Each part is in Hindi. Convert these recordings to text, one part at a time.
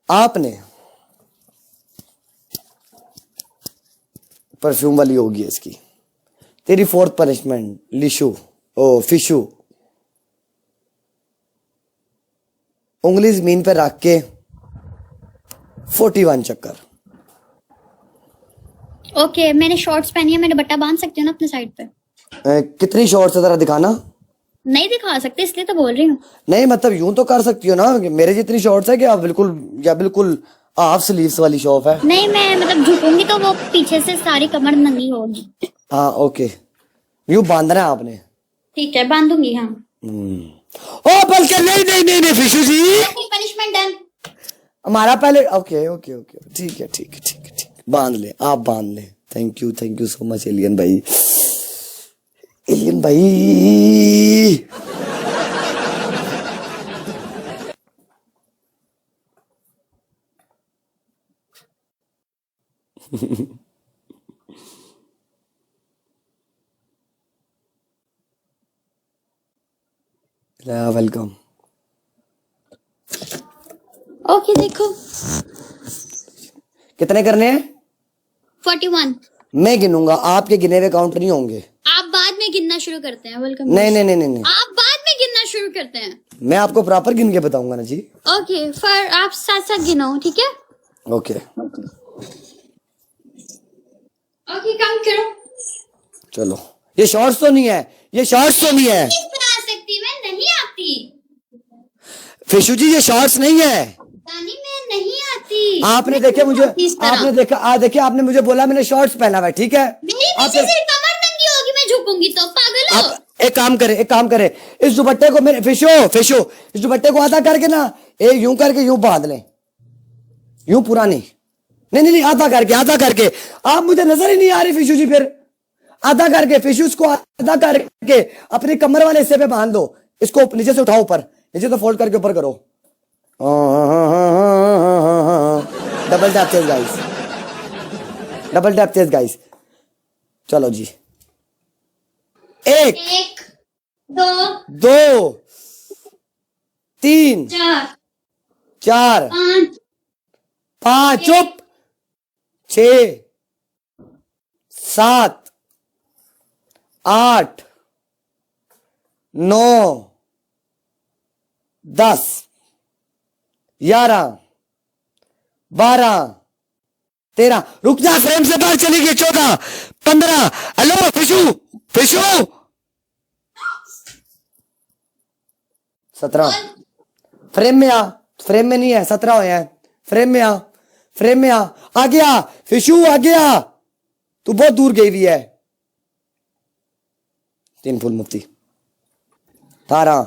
आपने परफ्यूम वाली होगी इसकी। तेरी फोर्थ पनिशमेंट लिशु ओ फिशु, उंगली जमीन पर रख के 41 चक्कर। ओके मैंने शॉर्ट्स पहनी है, मैं दुपट्टा बांध सकती हूँ ना अपने साइड पे? कितनी शॉर्ट्स है जरा दिखाना। नहीं दिखा सकते इसलिए तो बोल रही हूँ। नहीं मतलब यूं तो कर सकती हो ना, मेरे जितनी शॉर्ट्स है कि आप बिल्कुल या बिल्कुल हाफ स्लीव्स वाली शॉप है? नहीं मैं मतलब झुकूंगी तो वो पीछे से सारी कमर नंगी होगी। हाँ ओके, यूं बांधना है आपने। ठीक है बांधूंगी। हाँ ओ बल्कि नहीं नहीं नहीं नहीं फिशु जी, पनिशमेंट डन। हमारा पहले ओके ओके ओके ठीक है ठीक है ठीक है ठीक है, बांध ले आप बांध ले। Thank you so much alien भाई, एलियन भाई। वेलकम। ओके देखो कितने करने हैं? 41। मैं गिनूंगा, आपके गिने हुए काउंट नहीं होंगे। आप बाद में गिनना शुरू करते हैं। वेलकम। नहीं नहीं नहीं नहीं नहीं, आप बाद में गिनना शुरू करते हैं। मैं आपको प्रॉपर गिन के बताऊंगा ना जी। ओके फिर आप साथ साथ गिनो, ठीक है? ओके ओके काम करो। चलो, ये शॉर्ट्स तो नहीं है, ये शॉर्ट्स तो नहीं है। किस तरह आ सकती मैं नहीं आती। फिशु जी ये शॉर्ट्स नहीं है। दानी मैं नहीं आती। आपने देखे मुझे, आपने देखा देखिए आपने मुझे बोला मैंने शॉर्ट्स पहना हुआ है, ठीक है? मेरी पीछे से कमर नंगी होगी, मैं झुकूंगी तो पागल हो। आप एक काम करे, इस दुपट्टे को मेरे फिशो इस दुपट्टे को आधा करके ना, एक यूं करके यूं बांध ले, यूं पूरा नहीं नहीं आधा करके। आप मुझे नजर ही नहीं आ रही फिशु जी, फिर आधा करके फिशु को आधा करके अपनी कमर वाले हिस्से पे बांध दो। इसको नीचे से उठाओ ऊपर, नीचे से फोल्ड करके ऊपर करो। डबल टैप तेज गाइस, डबल टैप तेज गाइस। चलो जी, एक दो तीन चार पांच, चुप, 6 7 8 9 10 11 12 13, रुक जा फ्रेम से बाहर चली गई, 14 15। हेलो फिशु 17। फ्रेम में आ, फ्रेम में नहीं है, 17 हो हैं। फ्रेम में आ गया फिशु, आ गया। तू बहुत दूर गई हुई है। 3 फुल मुफ्ती। 18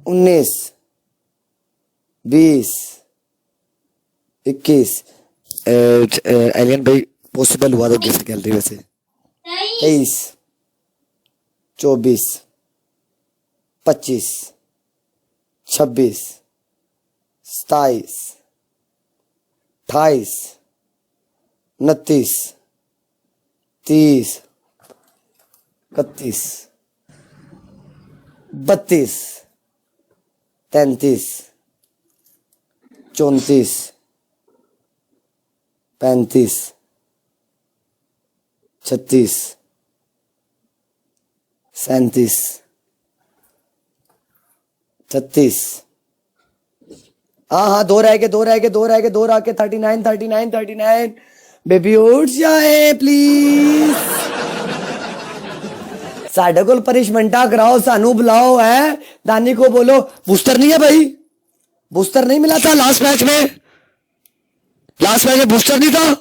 19 20 21। एलियन भाई पॉसिबल हुआ तो गिफ्ट गैलरी वैसे। 23 24 25 26 27 28 29 30 31 32 33 34 35 36 37 36। हाँ 2 रह के 39। बेबी उठ जाए प्लीज, साढ़े को पनिशमेंटा कराओ, सानू बुलाओ है। दानी को बोलो बूस्टर नहीं है भाई, बूस्टर नहीं मिला था लास्ट मैच में बूस्टर नहीं था।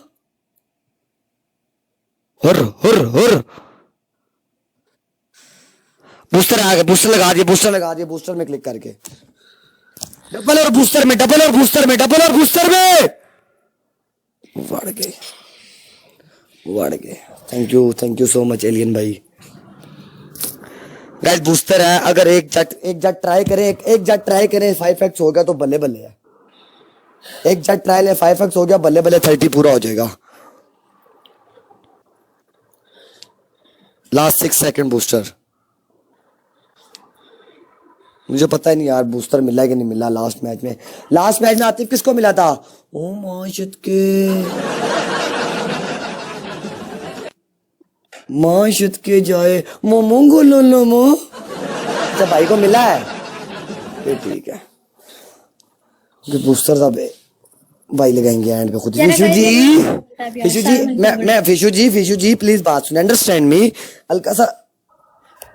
हुर बूस्टर आ गया, बूस्टर लगा दिए, बूस्टर में क्लिक करके डबल और बूस्टर में बढ़ गए। Thank you so much alien भाई। गाइस बूस्टर है, अगर एक जट ट्राई करें 5x हो गया तो बल्ले बल्ले है। एक जट ट्रायल है 5x हो गया, बल्ले बल्ले 30 पूरा हो जाएगा। Last 6 second booster. मुझे पता ही नहीं यार बूस्टर मिला कि नहीं मिला लास्ट मैच में। लास्ट मैच में आतिफ किसको मिला था? ओ माशिद के जाए मोमोंगो लो लो मो। अच्छा भाई को मिला है, ये ठीक है। बूस्टर सब भाई लगाएंगे एंड पे खुद। फिशु जी, फिशु जी प्लीज बात सुन, अंडरस्टैंड मी। हल्का सा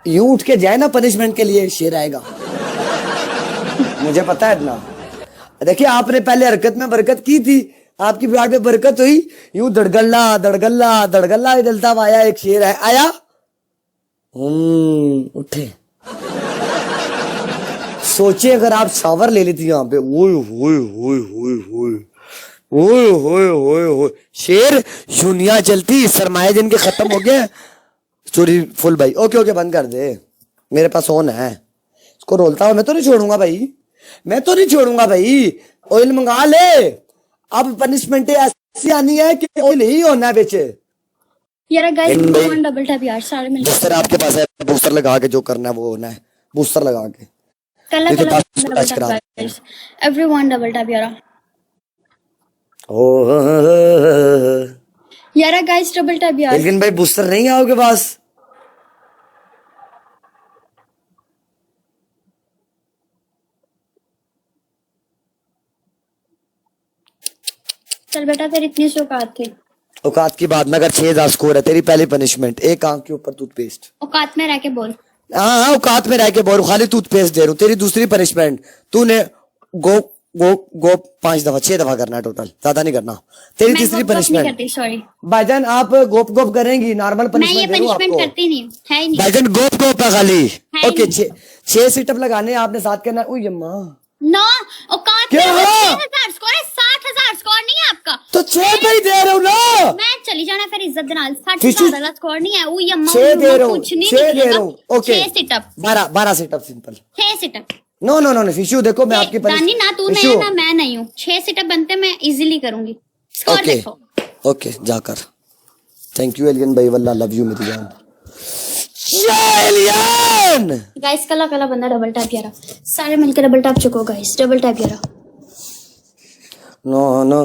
यूं उठ के जाए ना पनिशमेंट के लिए, शेर आएगा। मुझे पता है इतना। देखिए आपने पहले हरकत में बरकत की थी, आपकी बिहार में बरकत हुई। यूं धड़गल्ला धड़गल्ला धड़गल्ला डलता हुआ आया, एक शेर है आया। उठे। सोचिए अगर आप शावर ले लेती यहाँ पे, ओए होए होए होए होए ओए होए होए होए, शेर दुनिया चलती, सरमाए जिनके खत्म हो गए। सॉरी फुल भाई, ओके ओके बंद कर दे, मेरे पास ऑन है। इसको रोलता हुआ मैं तो नहीं छोड़ूंगा भाई, मैं तो नहीं छोड़ूंगा भाई। ऑयल मंगा ले। अब पनिशमेंट ऐसी आनी है कि ऑयल ही होना है बेचे। यार गाइस डबल टैप यार सारे मिलकर। बूस्टर आपके पास है, बूस्टर लगा के जो करना है वो होना है, बूस्टर लगा के। कल एवरीवन डबल टैप यार। यार गाइस डबल टैप यार। लेकिन भाई बूस्टर नहीं आओगे पास। चल बेटा तेरी इतनी सी औकात थी। औकात की बात में, अगर 6000 स्कोर है, तेरी पहली पनिशमेंट एक आंख के ऊपर टूथपेस्ट। औकात में रह के बोल। हाँ औकात में रह के बोल, खाली टूथपेस्ट दे रहा हूँ। तेरी दूसरी पनिशमेंट, तूने गो गो गो 5 दफा 6 दफा करना है टोटल, ज्यादा नहीं करना। तेरी तीसरी पनिशमेंट। सॉरी भाईजान आप गोप गोप करेंगी, नॉर्मल मैं ये पनिशमेंट पनिशमेंट करती नहीं है ही नहीं। भाईजान गोप गोप है खाली। है ओके 6 सिटअप लगाने हैं आपने, साथ करना। ओए अम्मा नो औकात में 6000 स्कोर है, 60000 स्कोर नहीं है आपका। तो 6 पे ही दे रहा हूँ ना मैं चली जाना फिर इज्जत दे नाल। 60000 वाला स्कोर नहीं है। ओए अम्मा 6 दे रहा हूँ, कुछ नहीं 6 दे रहा हूँ। Okay 6 situp 12 situp simple. 6 situp. No no no Fishu देखो मैं आपकी दानी ना तू नहीं है ना मैं नहीं हूँ। 6 सिटअप बनते मैं इजीली करूंगी। स्कोर देखो। ओके जाकर। थैंक यू एलियन भाई, वल्लाह लव यू मेरी जान। एलियन गाइस कला कला बंदा डबल टैप यारा, सारे मिलकर डबल टैप चुको गाइस, डबल टैप यारा। नो नो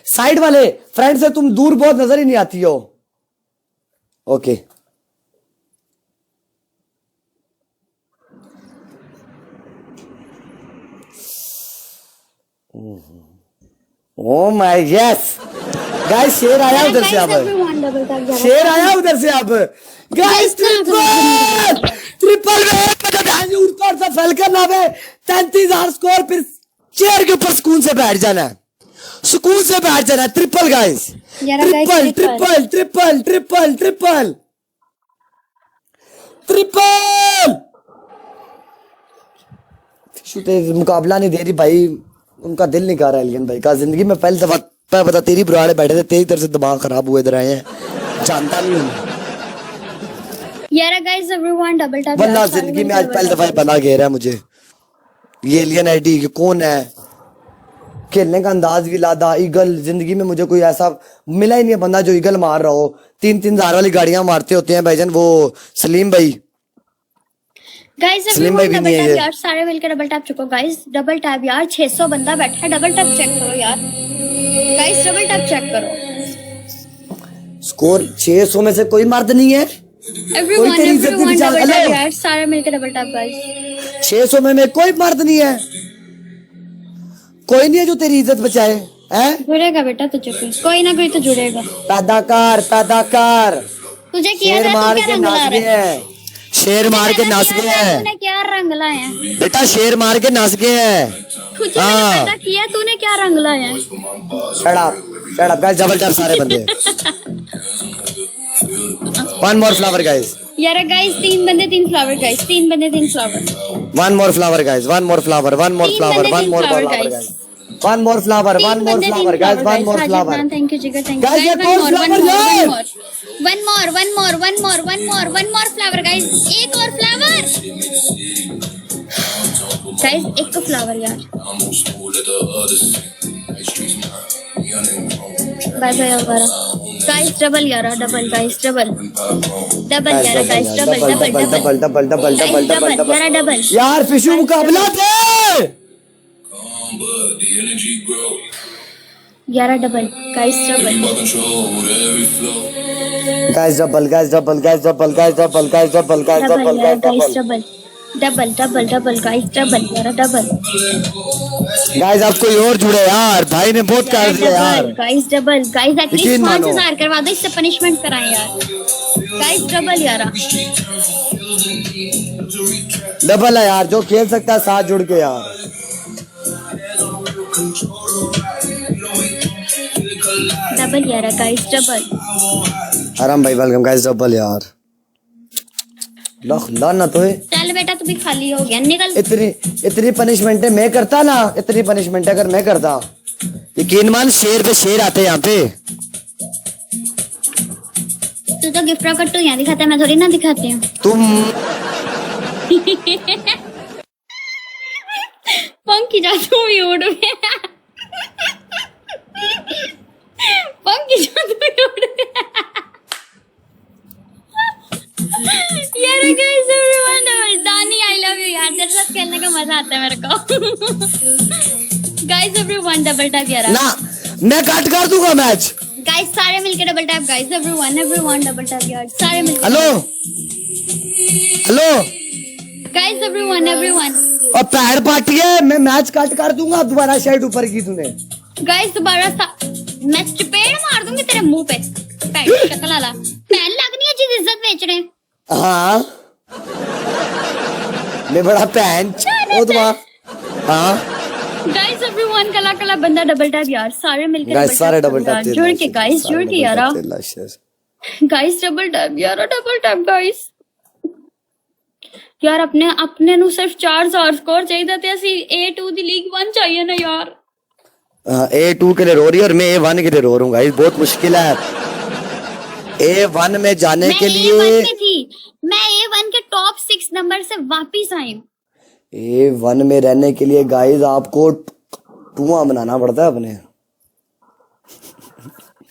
साइड वाले फ्रेंड से तुम दूर बहुत नजर ही नहीं आती हो। Okay oh my yes guys, शेर आया उधर से। अब शेर आया उधर से। अब गाइस ट्रिपल ऊपर से फैलकर लावे 33000 स्कोर, फिर चेयर के ऊपर सुकून से बैठ जाना है, सुकून से बैठ जाना है। Triple guys, triple triple triple triple triple triple. मुकाबला नहीं दे रही भाई, उनका दिल नहीं कर रहा है एलियन भाई का। जिंदगी में पहली दफा पता तेरी बुराड़े बैठे थे, तेरी तरफ से दिमाग खराब हुए इधर आए हैं, जानता नहीं हूँ यार। Guys everyone double tap. वल्लाह जिंदगी में आज पहली दफा बना घेर है मुझे ये एलियन आईडी। कौन है, खेलने का अंदाज भी लादा। ईगल, जिंदगी में मुझे कोई ऐसा मिला ही नहीं है बंदा जो ईगल मार रहा हो। 3-3 हजार वाली गाड़ियां मारते होते हैं भाईजान वो सलीम भाई। गाइस एवरीवन डबल टैप यार, सारे मिलकर डबल टैप चुको गाइस, डबल टैप यार। 600 बंदा बैठा है, डबल टैप चेक करो यार गाइस, डबल टैप चेक करो। स्कोर 600 में से कोई मर्द नहीं है। एवरीवन डबल टैप यार, सारे मिलकर डबल टैप गाइस। 600 में कोई मर्द नहीं है, कोई नहीं है जो तेरी इज्जत बचाए। हैं जुड़ेगा बेटा तुझे कोई ना कोई तो जुड़ेगा। पैदा कर तुझे किया शेर मार के नाच गए हैं, शेर मार के नाच गए हैं। तूने क्या रंग लाया बेटा, शेर मार के नाच गए हैं। तुझे मैंने पैदा किया, तूने क्या रंग लाया है? Shut up guys, double tap सारे बंदे। One more flower guys. यार गाइस 3 बंदे 3 फ्लावर गाइस, 3 बंदे 3 flower. One more flower guys, one more flower, one more flower, one more flower guys, one more flower, one more flower guys, one more flower. Thank you जिगर, थैंक यू गाइस। ये कौन फ्लावर है? वन मोर फ्लावर गाइस, एक और फ्लावर गाइस, एक तो फ्लावर यार। बाय बाय अलवारा। गाइस डबल यारा, डबल गाइस, डबल यारा गाइस, डबल यारा, डबल यार फिशू मुकाबला थे यारा, double guys, double guys double guys, double यारा, डबल गाइस आप कोई और जुड़े यार, भाई ने बहुत कर दिया यार। गाइस डबल गाइस, एटलीस्ट यकीन मानो। 5000 करवा दो, इससे पनिशमेंट कराएं यार। गाइस डबल यारा, डबल है यार, जो खेल सकता है साथ जुड़ के यार। डबल यारा गाइस, डबल आराम भाई वेलकम गाइस, डबल यार। लख लाना तो है। चल बेटा तू भी खाली हो गया, निकल। इतनी पनिशमेंट है मैं करता ना, इतनी पनिशमेंट अगर मैं करता, यकीन मान शेर पे शेर आते यहाँ पे। तू तो गिफ्ट रॉकेट तो यहाँ दिखाता है, मैं थोड़ी ना दिखाती हूँ। तुम पंखी जा तू भी उड़ में, पंखी जा तू भी उड़ में। यार गाइस एवरीवन, दानी आई लव यू यार, तेरे साथ खेलने का मजा आता है मेरे को। गाइस एवरीवन डबल टैप यार, ना मैं कट कर दूंगा मैच। गाइस सारे मिलके double tap, guys everyone double tap यार, सारे मिलके। हेलो गाइस एवरीवन और पैर पार्टी है, मैं मैच कट कर दूंगा। दोबारा शर्ट ऊपर की तूने। गाइस दोबारा मैं चपेड़ मार दूंगी तेरे मुंह पे। शक्ल वाला पहन लगनी है जिस इज्जत बेच रहे हैं। हाँ मैं बड़ा पैन ओ तुम्हारा। हाँ गाइस एवरीवन कला कला बंदा डबल टैप यार, सारे मिलके गाइस सारे डबल टैप जुड़ के, गाइस जुड़ के यार, गाइस डबल टैप यार, डबल टैप गाइस यार। अपने नु सिर्फ 4000 स्कोर चाहिए थे, ਅਸੀਂ A2 ਦੀ लीग 1 चाहिए ना यार। A2 के लिए रो रही है और मैं A1 के लिए रो रहा हूँ गाइस, बहुत मुश्किल है A1 में जाने के लिए। मैं A1 के टॉप 6 नंबर से वापिस आई हूँ। A1 में रहने के लिए गाइस आपको टुआ बनाना पड़ता है अपने,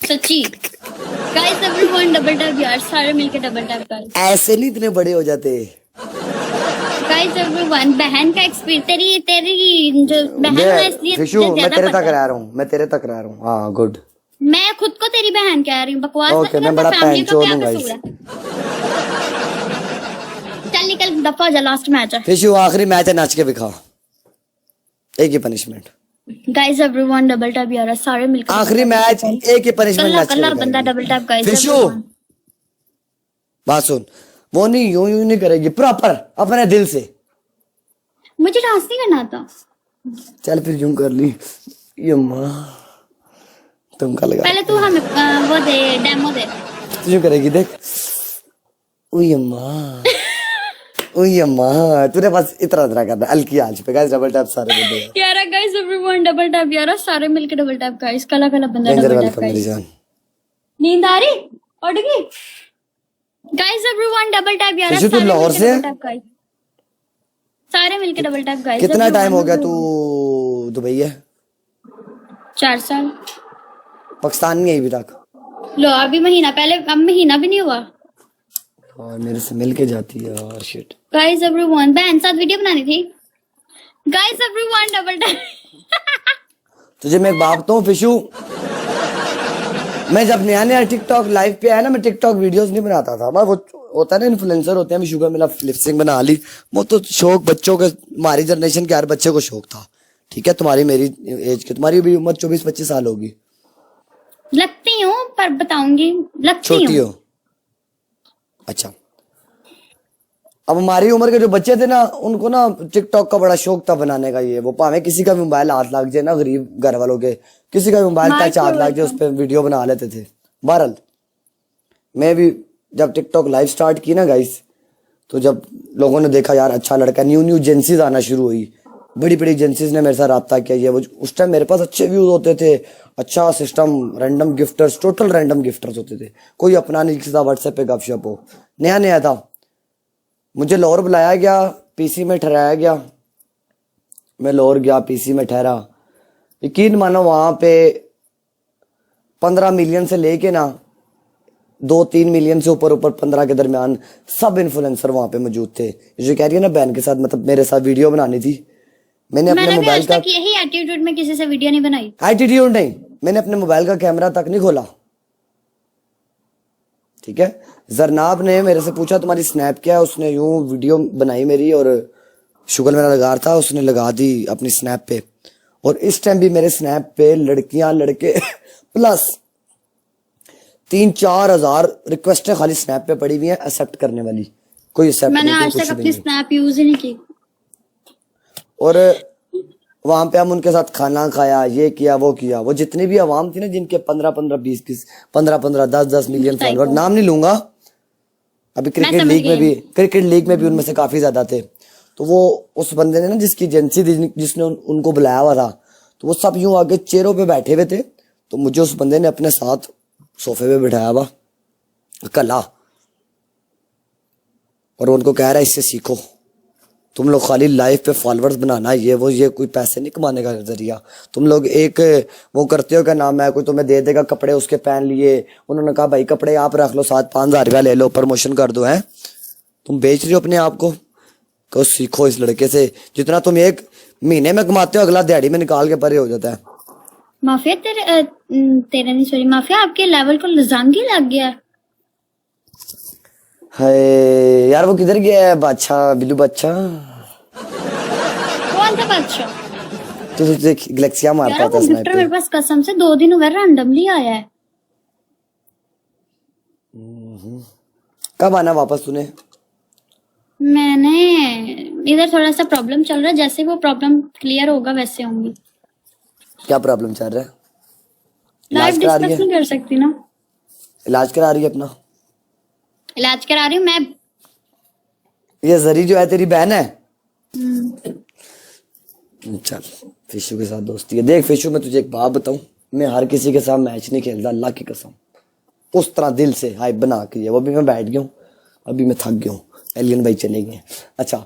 सच्ची। गाइस एवरीवन डबल टैप यार, सारे मिलके डबल टैप कर। ऐसे नहीं इतने बड़े हो जाते। गाइस एवरीवन बहन का एक्सपीरियंस, तेरी जो बहन है इसलिए फिशू मैं तेरे तक रह रहा हूँ, हाँ गुड। मैं खुद को तेरी बहन कह रही हूँ, बकवास ओके मैं बड़ा पैन चोर हूँ गाइस। चल निकल, दफा जा, लास्ट मैच है। फिशू आखिरी मैच है, नाच के दिखा, एक ही punishment. Guys everyone double tap यार, सारे मिलकर आखिरी मैच एक ही पनिशमेंट, नाच के बंदा डबल टैप। गाइस फिशू बात सुन, वो नहीं यूं नहीं करेगी, प्रॉपर अपने दिल से। मुझे डांस नहीं करना आता। चल फिर यूं कर ली, यम्मा तुम का लगा। पहले तू हमें वो दे, डेमो दे। यूं करेगी देख, यम्मा तूने बस इतना करना हल्की आंच पे। गाइस डबल टैप सारे बंदे यार, गाइस एवरीवन डबल टैप यार, सारे मिलके डबल टैप। गाइस कला कला बंदा डबल टैप। गाइस नींद आ रही, उठ गई। गाइस एवरीवन डबल टैप यार, तू लाहौर से? सारे मिलके डबल टैप। गाइस कितना टाइम हो गया तू दुबई है? 4 साल। पाकिस्तान नहीं आई अभी तक? लो अभी महीना पहले, अब महीना भी नहीं हुआ। और मेरे से मिलके जाती है यार, शिट। गाइस एवरीवन बहन साथ वीडियो बनानी थी। Guys everyone double tap. तुझे मैं एक बात बताऊं फिशू, मैं जब नया टिकटॉक लाइव पे आया ना, मैं टिकटॉक वीडियोस नहीं बनाता था। मैं वो होता है ना इन्फ्लुएंसर होते हैं, मैं शुगर मिला लिपसिंग बना ली, वो तो शौक बच्चों के, हमारी जनरेशन के हर बच्चे को शौक था। ठीक है तुम्हारी मेरी एज के, तुम्हारी भी उम्र 24-25 साल होगी। लगती हूँ पर बताऊंगी, लगती छोटी हो। अच्छा अब हमारी उम्र के जो बच्चे थे ना, उनको ना टिकटॉक का बड़ा शौक था बनाने का। ये वो पावे किसी का भी मोबाइल हाथ लग जाए ना, गरीब घर वालों के, किसी का भी मोबाइल टच हाथ लग जाए, उस पर वीडियो बना लेते थे। बहरहाल मैं भी जब टिकटॉक लाइव स्टार्ट की ना गाइस, तो जब लोगों ने देखा यार अच्छा लड़का, न्यू एजेंसीज आना शुरू हुई, बड़ी बड़ी एजेंसीज ने मेरे साथ रब्ता किया। ये वो उस टाइम मेरे पास अच्छे व्यूज होते थे, अच्छा system, random gifters, total random gifters होते थे, कोई अपना नहीं किसी व्हाट्सएप पे गपशप हो, नया नया था। मुझे लाहौर बुलाया गया, पीसी में ठहराया गया, मैं लाहौर गया, पीसी में ठहरा। यकीन मानो वहां पे 15 मिलियन से लेके ना 2-3 मिलियन से ऊपर ऊपर 15 के दरमियान सब इन्फ्लुएंसर वहां पे मौजूद थे। जो कह रही है ना बहन के साथ मतलब मेरे साथ वीडियो बनानी थी, मैंने अपने मैंने भी मोबाइल आज का तक यही एटीट्यूड में किसी से वीडियो नहीं बनाई। एटीट्यूड नहीं, मैंने अपने मोबाइल का कैमरा तक नहीं खोला। ठीक है, जरनाब ने मेरे से पूछा तुम्हारी स्नैप क्या है, उसने यूं वीडियो बनाई मेरी और शुगर मेरा लगा था, उसने लगा दी अपनी स्नैप पे। और इस टाइम भी मेरे स्नैप पे लड़कियां लड़के प्लस 3-4 हजार रिक्वेस्टें खाली स्नैप पे पड़ी हुई हैं एक्सेप्ट करने वाली, कोई एक्सेप्ट मैंने नहीं, आज कोई तक कुछ भी अपनी नहीं। स्नैप यूज ही नहीं की। और वहां पे हम उनके साथ खाना खाया, ये किया वो किया। वो जितनी भी आवाम थी ना जिनके 15-15 20-20 15-15 10-10 मिलियन फॉलोअर, नाम नहीं लूंगा, अभी क्रिकेट समझ लीग में गई। भी उनमें से काफी ज्यादा थे। तो वो उस बंदे ने ना जिसकी एजेंसी थी जिसने उनको बुलाया हुआ था, तो वो सब यूं आगे चेयरों पे बैठे हुए थे। तो मुझे उस बंदे ने अपने साथ सोफे पे बिठाया हुआ कला, और उनको कह रहा है इससे सीखो, तुम लोग खाली लाइफ पे फॉलोअर्स बनाना, ये वो, ये कोई पैसे नहीं कमाने का जरिया। तुम लोग एक वो करते हो, क्या नाम है, कोई तुम्हें दे देगा कपड़े उसके पहन लिए, उन्होंने कहा भाई कपड़े आप रख लो, 7-5 हजार रुपया ले लो, प्रमोशन कर दो, है तुम बेच रहे हो अपने आप को सीखो इस लड़के से। जितना तुम एक महीने में कमाते हो अगला दिहाड़ी में निकाल के परे हो जाता है। माफिया तेरे नहीं सॉरी माफिया आपके लेवल को लजांगी लग गया है। हाय यार वो किधर गया है बादशाह, बिल्लू बादशाह? कौन सा बादशाह? तो तुझे गैलेक्सिया मारता यार था वो गिफ्टर मेरे पास कसम से 2 दिन हुए रैंडमली आया है। कब आना वापस तूने? मैंने इधर थोड़ा सा प्रॉब्लम चल रहा है, जैसे वो प्रॉब्लम क्लियर होगा वैसे होंगी। क्या प्रॉब्लम चल रहा है? लाइव इलाज करा रही डिस्कस है? नहीं कर सकती ना। इलाज करा रही है अपना? इलाज करा रही हूँ मैं। ये जरी जो है तेरी बहन है? हम्म। चल फिशू के साथ दोस्ती है। देख फिशू मैं तुझे एक बात बताऊं, मैं हर किसी के साथ मैच नहीं खेलता, अल्लाह की कसम। उस तरह दिल से हाइप बना के, वो भी मैं बैठ गया हूँ, अभी मैं थक गया हूँ, एलियन भाई चले गए। अच्छा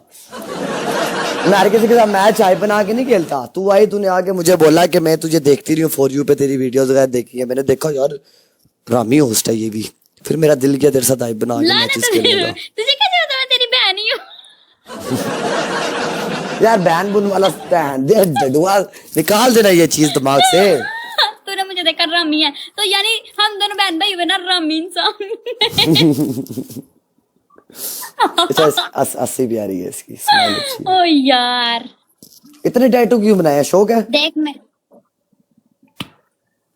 मैं हर किसी के साथ मैच हाइप बना के नहीं खेलता। तू आई, तूने आके मुझे बोला कि मैं तुझे देखती रही हूँ फॉर यू पे, तेरी वीडियोस वगैरह देखी है मैंने, देखा यार रामी होस्ट है ये भी, फिर मेरा दिल किया तेरे साथ हाइप बना के मैचेस खेलने का। तुझे कैसे पता मैं तेरी बहन ही हूँ? यार बहन बुन वाला बहन दे डडुआ, निकाल देना ये चीज दिमाग से। तूने मुझे देखा रामी है तो यानी हम दोनों बहन भाई हुए ना, रामी इंसान। अच्छा अस्सी भी आ रही है इसकी स्माइल अच्छी है। ओ यार इतने टैटू क्यों बनाया, शौक है? देख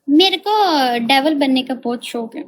मेरे को डेविल बनने का बहुत शौक है।